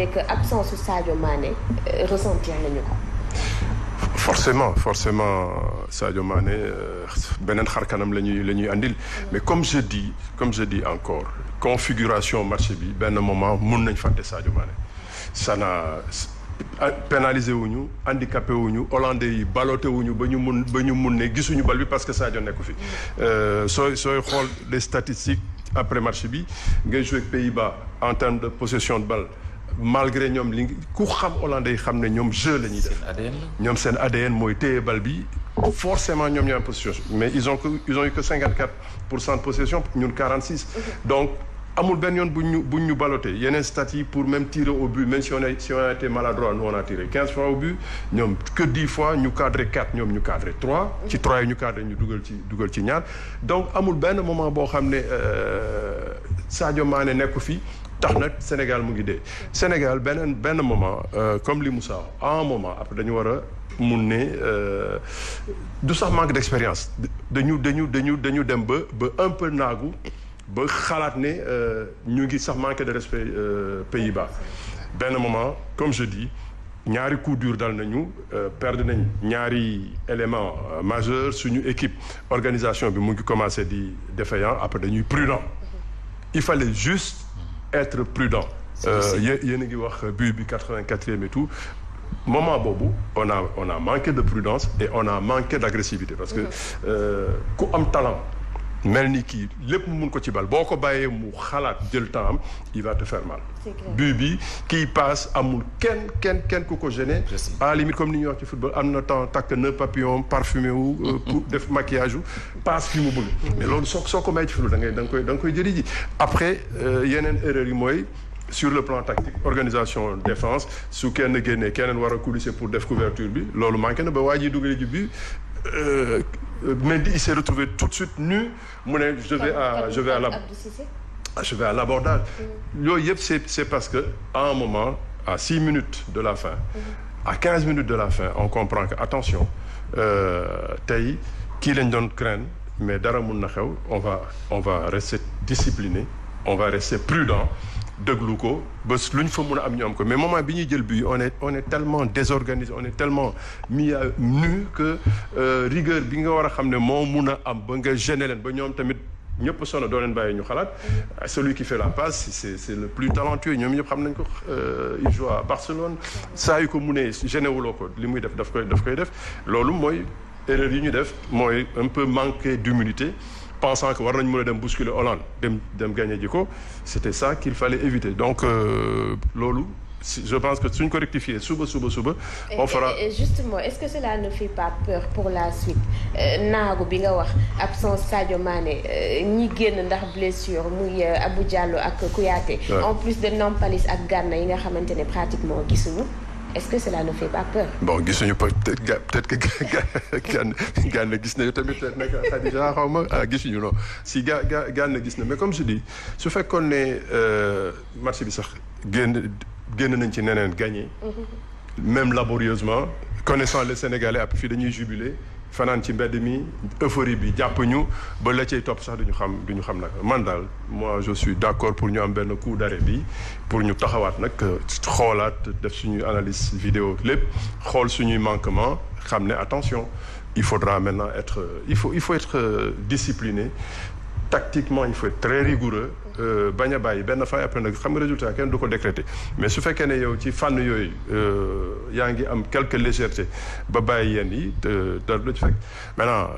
ne que absence su Sadio Mané ressentir nañu ko. forcément Sadio Mané beneen xar kanam la ñuy andil mais comme je dis encore configuration match bi benn moment mun nañ fàtte Sadio Mané ça n'a pénalisé wuñu handicapé wuñu hollandais yi ballotté wuñu ba ñu mun ne gisuñu bal bi parce que Sadio nekku fi sooy xool les statistiques après match bi ngay joué ak Pays-Bas en termes de possession de balle malgré ñoom li ku xam hollandais yi xam ne ñoom jeu la ñuy def ñoom seen ADN mooy téye bal bi forcément ñoom ñoo am possession mais ils ont eu que 54% de possession ñun 46 donc amul benn yoon buñ ñu ballotté yeneen stats yi pour même tirer au but même si on a été maladroit nous on a tiré 15 fois au but ñoom que 10 fois ñu cadré 4 ñoom ñu cadré 3 ci 3 yi ñu cadré ñu dugal ci ñaar donc amul benn moment boo xam ne Sadio Mané nekku fi tax nag Sénégal mu ngi dee Sénégal benn moment comme li Moussa à un moment après dañu war a mun ne du sax manque d'expérience dañu dem ba un peu naagu ba xalaat ne ñu ngi sax manque de respect Pays-Bas benn moment comme je dis ñaari coup dur dal nañu perdre nañ ñaari élément majeur suñu équipe organisation bi mu ngi commencé di défaillant après dañuy prudent il fallait juste être prudent yéen a ngi wax but bi 84e et tout moment boobu on a manqué de prudence et on a manqué d'agressivité parce que ku am talent mel ni kii lépp mu mun ko ci bal boo ko bàyyee mu xalaat jël temps am il va te faire mal but bi kii passe amul kenn ku ko gêné à la limite comme ni ñuy wax ci football am na temps takk na papillon parfumé wu pour def maquillage wu passe fi mu bëgg mais loolu soo ko may ci football da nga koy jëli ji après yeneen erreur yi mooy sur le plan tactique organisation défense su kenn génnee keneen war a coulisser pour def couverture bi loolu manqué na ba waa ji dugalee ji bi Mendy il s'est retrouvé tout de suite nu mu ne je vais à l'abordage yooyu yëpp c'est parce que à un moment à 6 minutes de la fin à 15 minutes de la fin on comprend que attention tey kii lañ doon craindre mais dara mun na xew on va rester discipliné on va rester prudent déglu ko ba lu ñu fa mun a am ñu am ko mais moment bi ñuy jël bi on est tellement désorganisé on est tellement mis à nu que rigueur bi nga war a xam ne moo mun a am ba nga gêner leen ba ñoom tamit ñëpp sonn doo leen bàyyi ñu xalaat celui qui fait la passe c'est le plus talentueux ñoom ñëpp xam nañ ko il joue à Barcelone saa yu ko mu ne gêné wuloo ko li muy def daf koy def loolu mooy erreur yi ñu def mooy un peu manquer d'humilité pensant que war nañ mën a dem bousculer Hollande dem gagner ji ko c'était ça qu'il fallait éviter donc loolu je pense que suñ ko rectifier suba on fera et justement est-ce que cela ne fait pas peur pour la suite naagu bi nga wax absence Sadio Mané ñi génn ndax blessure muy Abou Diallo ak Kouyaté en plus de Nampalys ak Gana yi nga xamante ne pratiquement gisuñu est-ce que cela ne fait pas peur. bon gisuñu peut-être que Gana gis na tamit nag Khadija xaw ma gisuñu non si Gana gis na mais comme je dis su fekkoon ne match bi sax génn nañ ci neneen gagné même laborieusement connaissant les Sénégalais après fii dañuy jubiler fanaan ci mbedd mi euphorie bi jàpp ñu ba la cay topp sax duñu xam nag man daal moi je suis d'accord pour ñu am benn coup d'arrêt bi pour ñu taxawaat nag xoolaat def suñuy analyse vidéo lépp xool suñuy manquement xam ne attention il faudra maintenant il faut être discipliné tactiquement il faut être très rigoureux bañ a bàyyi benn fay après nag xam nga résultat kenn du ko décréter mais su fekkee ne yow ci fànn yooyu yaa ngi am quelque légèreté ba bàyyi yenn yi dara du ci fekk maintenant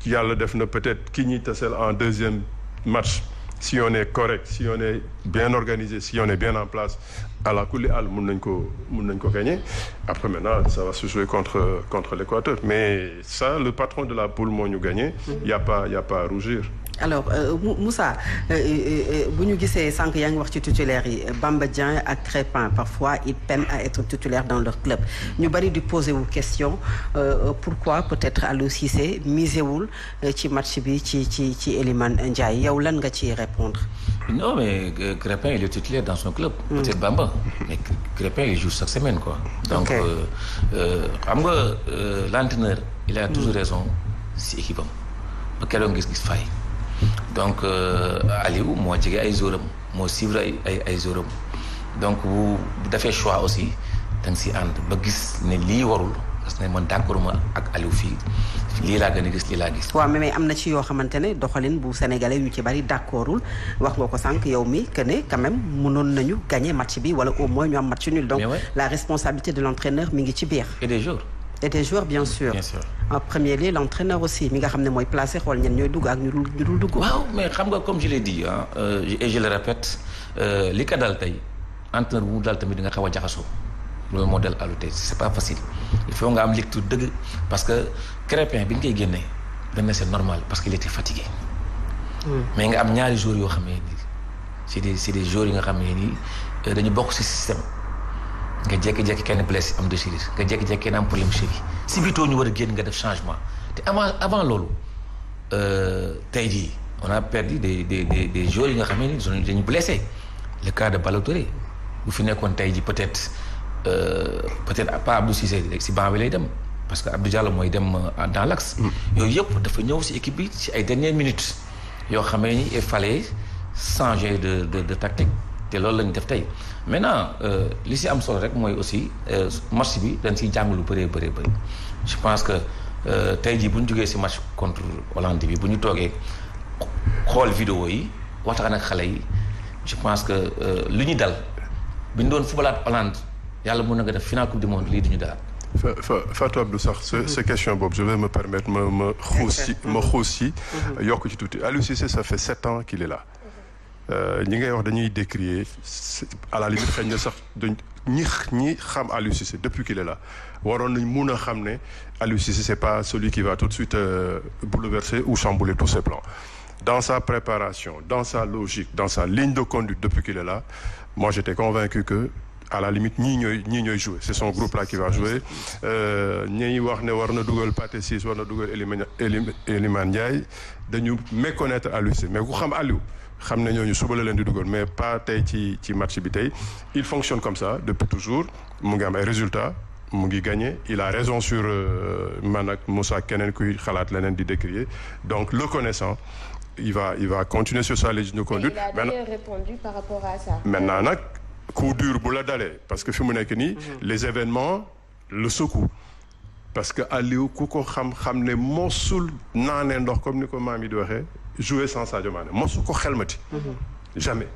yàlla def na peut-être ki ñuy taseel en deuxième match si on est correct si on est bien organisé si on est bien en place ala kulli àll mun nañ ko gagner après maintenant ça va se jouer contre l'Équateur mais ça le patron de la poule moo ñu gagné y a pas à rougir. alors Moussa bu ñu gisee sànq yaa ngi wax ci titulaire yi Bamba Dieng ak Crépin parfois ils peinent à être titulaires dans leur club ñu bari di poser wu question pourquoi peut-être Aliou Cissé misewul ci match bi ci Elimane Ndiaye yow lan nga ciy répondre. non mais Crépin il est titulaire dans son club. peut-être Bamba mais Crépin il joue chaque semaine quoi. donc xam nga l'entraîneur il a toujours raison si équipe am ba keroog gis fay. donc Aliou moo jege ay jouram moo suivre ay jouram donc bu defee choix aussi da nga si ànd ba gis ne lii warul parce que man d'accord ma ak Aliou fii lii laa gën a gis lii laa gis. waaw mais am na ci yoo xamante ne doxalin bu sénégalais yu ci bari d'accordul wax nga ko sànq yow mi que ne quand même mënoon nañu gagner match bi wala au moins ñu am match nul donc la responsabilité de l'entraîneur mi ngi ci biir. et des joueurs. et des joueurs bien sûr. En premier lieu l'entraîneur aussi mi nga xam ne mooy placé xool ñen ñooy dugg ak ñu dul dugg. waaw mais xam nga comme je l'ai dit et je le répète li ka dal tey entraîneur bu mu dal tamit di nga xaw a jaxasoo loolu moo dal Aliou tey c'est pas facile il faut nga am lecture dëgg parce que Crépin bi ñu koy génnee dañ ne c'est normal parce qu'il était fatigué. mais nga am ñaari joueurs yoo xam ne nii c'est des joueurs yi nga xam ne nii dañu bokk ci système. nga jékki-jékki kenn blessé am déchirure nga jékki-jékki kenn am problème cheville si bitoo ñu war a génn nga def changement te avant loolu tey jii on a perdu des joueurs yi nga xam ne dañu blessé le cas de Ballo-Touré bu fi nekkoon tey jii peut-être pas Abdou Cissé si banc bi lay dem parce que Abdou Diallo mooy dem dans l'axe yooyu yëpp dafa ñëw si équipe bi si ay dernières minutes yoo xam ne il fallait changer de tactique te loolu lañu def tey maintenant li si am solo rek mooy aussi match bi dañ siy jàng lu bëree bëri je pense que tey jii bu ñu jógee si match contre Hollande bi bu ñu toogee xool vidéo yi waxtaan ak xale yi je pense que li ñu dal bi ñu doon footballaat Hollande yàlla mën na nga def final coupe du monde lii du ñu dalaat. Fatou Abdou sax sa question boobu je vais me permettre ma xuus si yokk ci tuuti Aliou Cissé ça fait 7 ans qu'il est là. ñi ngay wax dañuy décrier à la limite xëy na sax ñi xam Aliou Cissé depuis qu'il est là waroon nañ mun a xam ne Aliou Cissé c'est pas celui qui va tout de suite bouleverser ou chambouler tous ses plans dans sa préparation dans sa logique dans sa ligne de conduite depuis qu'il est là moi j'étais convaincu que à la limite ñii ñooy jouer c'est son groupe là qui va jouer ñi wax ne war na dugal Pathé Ciss war na dugal Elimane Ndiaye dañu méconnaître Aliou Cissé mais ku xam Aliou xam ne ñooñu suba la leen di dugal mais pas tey ci match bi tey il fonctionne comme ça depuis toujours mu ngi am ay résultats mu ngi gagné il a raison sur man ak Moussa keneen kuy xalaat leneen di décrier donc le connaissant il va continuer sur sa ligne de conduite. il a d'ailleurs répondu par rapport à ça. maintenant nag coup dur bu la dalee parce que fi mu nekk nii les événements le secouent parce que Aliou ku ko xam ne mosul naanee ndox comme ni ko maam yi di waxee. jouer sans Sadio Mané mosu ko xelmati jamais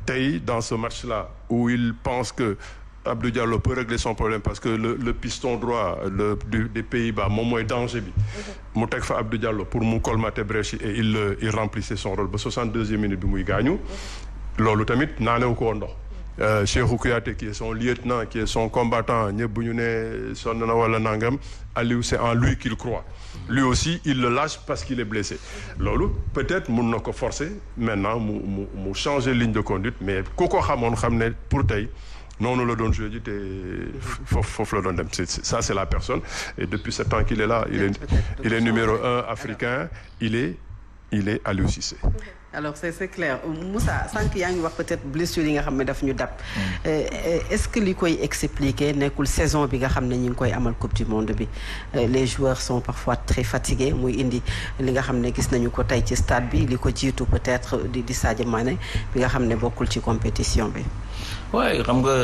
tey dans ce match-là où il pense que Abdou Diallo peut régler son problème parce que le piston droit des Pays-Bas moom mooy danger bi mu teg fa Abdou Diallo pour mu colmater brèche et il remplissait son rôle ba 62e minute bi muy gaañu loolu tamit naanewu ko woon ndox Cheikhou Kouyaté qui est son lieutenant qui est son combattant ñëpp bu ñu ne sonn na wala nangam Aliou c'est en lui qu'il croit lui aussi il le lâche parce qu'il est blessé loolu peut-être mun na ko forcer maintenant mu changer ligne de conduite mais ku ko xamoon xam ne pour tey noonu la doon joué ji te foofu la doon dem ça c'est la personne et depuis 7 ans qu'il est là il est numéro 1 africain il est Aliou Cissé. alors c'est clair Moussa sànq yaa ngi wax peut-être blessure yi nga xam ne daf ñu dab est-ce que li koy expliquer nekkul saison bi nga xam ne ñu ngi koy amal coupe du monde bi les joueurs sont parfois très fatigués muy indi li nga xam ne gis nañu ko tey ci stade bi li ko jiitu peut-être di Sadio Mané bi nga xam ne bokkul ci compétition bi. waaye xam nga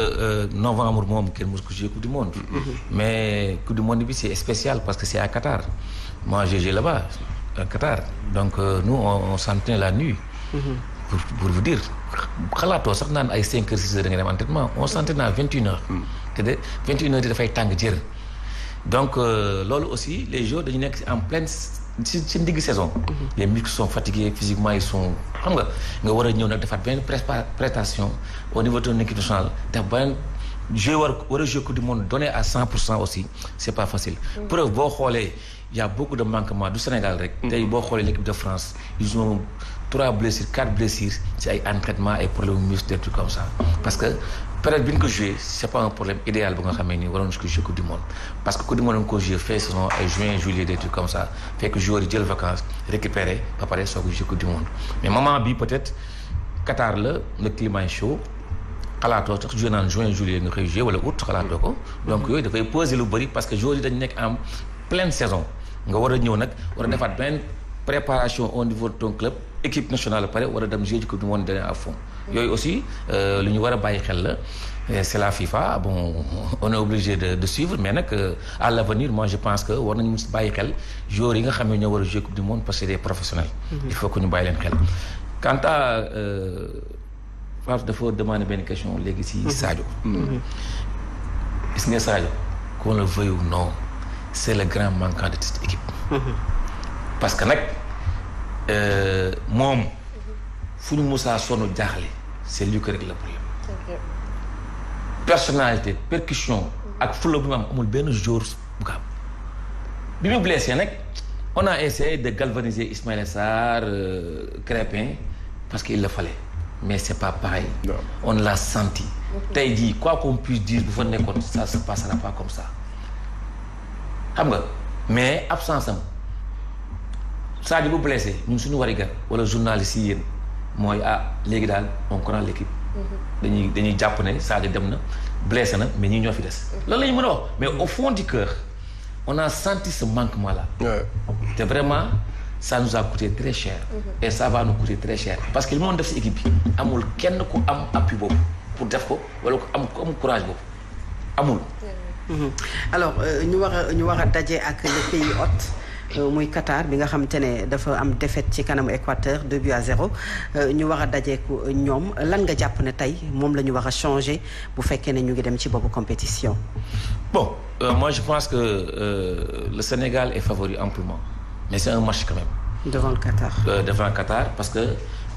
novembre moom kenn mos ko jouer coupe du monde. mais coupe du monde bi c'est spécial parce que c'est à Qatar moi j'ai là-bas. Qatar donc nous on s'entraîne la nuit. pour vous dire xalaatoo sax naan ay 5 heures 6 heures da nga dem entraînement on s'entraîne à 21 heures. te de 21 heures yi dafay tàng jër. donc loolu aussi les joueurs dañu nekk en pleine ci digg saison. les muscles sont fatigués physiquement ils sont xam nga war a ñëw nag defaat benn prestation au niveau de ton équipe nationale def benn joueur war a jouer coupe du monde donné à 100% aussi c'est pas facile. preuve boo xoolee. Il y a beaucoup de manquements du Sénégal rek. tey boo xoolee l'équipe de France ils ont 3 blessures 4 blessures ci ay entraînements ay problèmes musculaires des trucs comme ça. parce que période bi ñu ko joué c'est pas un problème idéal bu nga xamee ni waroon nañu ko jouer coupe du monde parce que coupe du monde dañu ko joué fin saison ay juin juillet des trucs comme ça fekk joueurs yi jël vacances récupérer ba pare soo ko jouer coupe du monde mais moment bi peut-être Qatar le climat est chaud. xalaatoo sax joué naan juin juillet nga koy joué wala août xalaatoo ko donc yooyu dafay peser lu bëri parce que joueurs yi dañu nekk en pleine saison nga war a ñëw nag war a defaat benn préparation au niveau de ton club équipe nationale pare war a dem jouer ci coupe du monde donné à fond. yooyu aussi lu ñu war a bàyyi xel la. C'est la FIFA bon on est obligé de suivre mais nag à l'avenir moi je pense que war nañu mën bàyyi xel joueurs yi nga xam ne ñoo war a jouer coupe du monde parce que c'est des professionnels. Il faut que ñu bàyyi leen xel. Quant à Fatou dafa demander benn question léegi ci Sadio. Gis nga Sadio qu'on le veuille ou non c'est le grand manquant de cette équipe. Parce que nag moom fu ñu musaa sonn jaaxle c'est lui qui règle le problème. Personnalité percussion ak fulla bi ma am amul benn jour bu ko am bi mu blessé nag on a essayé de galvaniser Ismaïla Sarr Crépin parce qu'il le fallait mais c'est pas pareil. Non. On l'a senti. Tey jii quoi qu'on puisse dire bu fa nekkoon ça se passera pas comme ça xam nga mais absence am Sadio bu blessé ñun suñu warigar wala journaliste yi yéen mooy léegi daal on connaît l'équipe. dañuy jàpp ne Sadio dem na blessé na mais ñi ñoo fi des. loolu la ñu mën a wax mais au fond du cœur on a senti ce manquement là. te vraiment ça nous a coûté très cher. Et ça va nous coûter très cher parce que li moon def si équipe bi amul kenn ku am appui boobu pour def ko wala ku am courage boobu amul. alors ñu war a daje ak le pays hôte. muy Qatar bi nga xamante ne dafa am défaite ci kanamu Équateur 2-0 ñu war a dajeeku ñoom lan nga jàpp ne tey moom la ñu war a changer bu fekkee ne ñu ngi dem ci boobu compétition. Bon moi je pense que le Sénégal est favori amplement mais c'est un match quand même. devant le Qatar. Devant le Qatar parce que